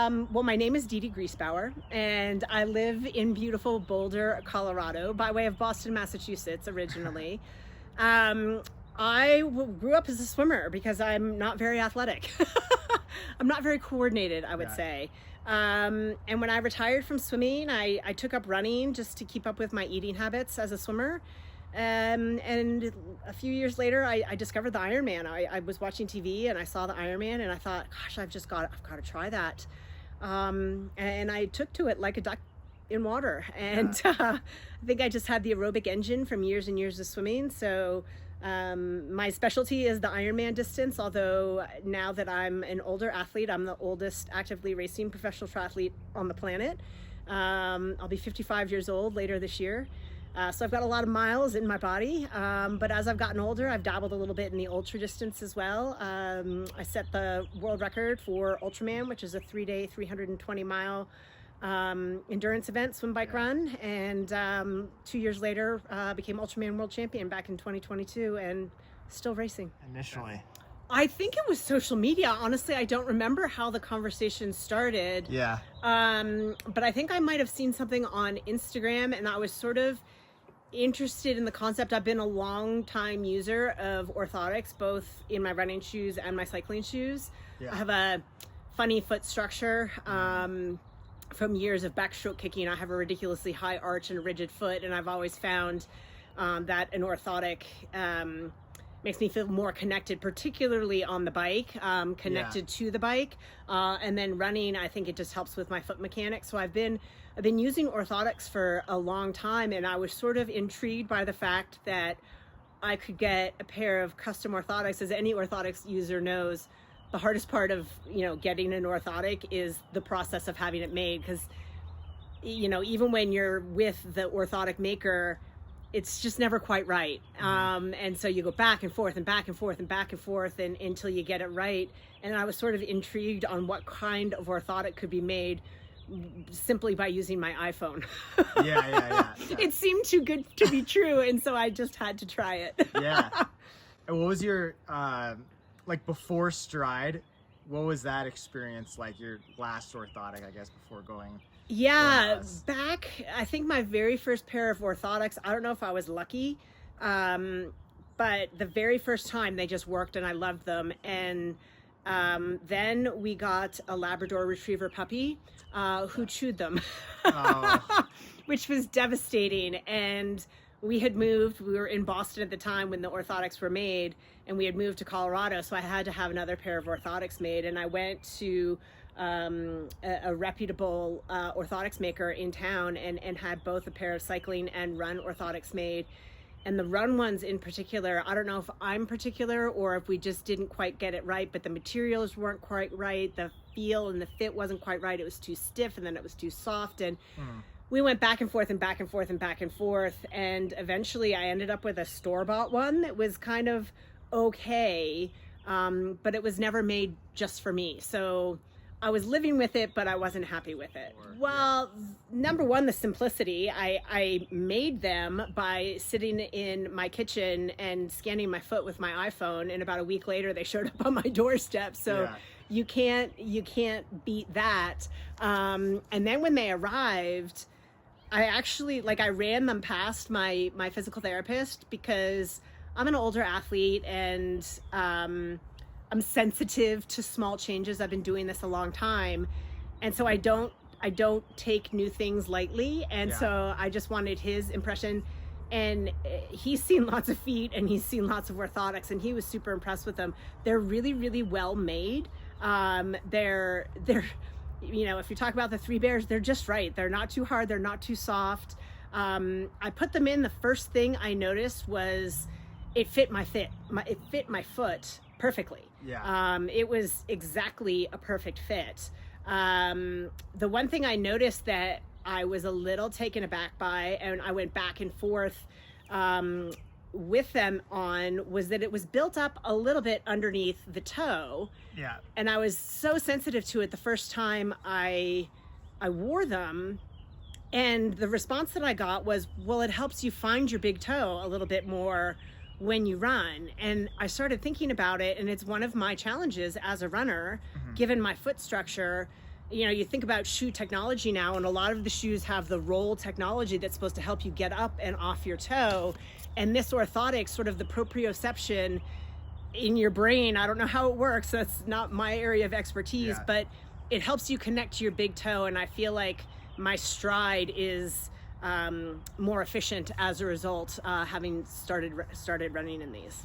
Well, my name is Dede Griesbauer, and I live in beautiful Boulder, Colorado, by way of Boston, Massachusetts, originally. Grew up as a swimmer because I'm not very athletic. I'm not very coordinated, I would say. And when I retired from swimming, I took up running just to keep up with my eating habits as a swimmer. And a few years later, I discovered the Ironman. I was watching TV and I saw the Ironman and I thought, gosh, I've got to try that. And I took to it like a duck in water. And I think I just had the aerobic engine from years and years of swimming. So my specialty is the Ironman distance, although now that I'm an older athlete, I'm the oldest actively racing professional triathlete on the planet. I'll be 55 years old later this year. So I've got a lot of miles in my body, but as I've gotten older, I've dabbled a little bit in the ultra distance as well. I set the world record for Ultraman, which is a 3-day, 320-mile endurance event, swim, bike, run, and 2 years later became Ultraman world champion back in 2022 and still racing. Initially, I think it was social media. Honestly, I don't remember how the conversation started. Yeah. But I think I might have seen something on Instagram and I was sort of interested in the concept. I've been a long time user of orthotics, both in my running shoes and my cycling shoes. I have a funny foot structure from years of backstroke kicking. I have a ridiculously high arch and a rigid foot, and I've always found that an orthotic makes me feel more connected, particularly on the bike, connected to the bike. And then running, I think it just helps with my foot mechanics. So I've been using orthotics for a long time, and I was sort of intrigued by the fact that I could get a pair of custom orthotics. As any orthotics user knows, the hardest part of, getting an orthotic is the process of having it made, because, even when you're with the orthotic maker, it's just never quite right. And so you go back and forth and back and forth and back and forth until you get it right. And I was sort of intrigued on what kind of orthotic could be made simply by using my iPhone. Yeah. It seemed too good to be true, and so I just had to try it. Yeah. And what was your before Stride? What was that experience like? Your last orthotic, I guess, before going? Yeah, back, I think my very first pair of orthotics, I don't know if I was lucky, but the very first time they just worked and I loved them. And then we got a Labrador Retriever puppy who chewed them, which was devastating. And we had moved, we were in Boston at the time when the orthotics were made, and we had moved to Colorado, so I had to have another pair of orthotics made. And I went to a reputable orthotics maker in town and had both a pair of cycling and run orthotics made. And the run ones in particular, I don't know if I'm particular or if we just didn't quite get it right, but the materials weren't quite right, the feel and the fit wasn't quite right. It was too stiff and then it was too soft, and we went back and forth and back and forth and back and forth, and eventually I ended up with a store-bought one that was kind of okay, but it was never made just for me. So I was living with it, but I wasn't happy with it. Well, number one, the simplicity. I made them by sitting in my kitchen and scanning my foot with my iPhone, and about a week later they showed up on my doorstep. So you can't beat that. And then when they arrived, I actually, I ran them past my physical therapist, because I'm an older athlete and I'm sensitive to small changes. I've been doing this a long time, and so I don't take new things lightly. And so I just wanted his impression, and he's seen lots of feet and he's seen lots of orthotics, and he was super impressed with them. They're really, really well made. They're if you talk about the Three Bears, they're just right. They're not too hard, they're not too soft. I put them in. The first thing I noticed was it fit my foot perfectly. It was exactly a perfect fit. The one thing I noticed that I was a little taken aback by, and I went back and forth with them on, was that it was built up a little bit underneath the toe. And I was so sensitive to it the first time I wore them, and the response that I got was, well, it helps you find your big toe a little bit more when you run. And I started thinking about it, and it's one of my challenges as a runner, given my foot structure. you know, you think about shoe technology now, and a lot of the shoes have the roll technology that's supposed to help you get up and off your toe. And this orthotic, sort of the proprioception in your brain, I don't know how it works. That's not my area of expertise, but it helps you connect to your big toe. And I feel like my stride is more efficient as a result, having started running in these.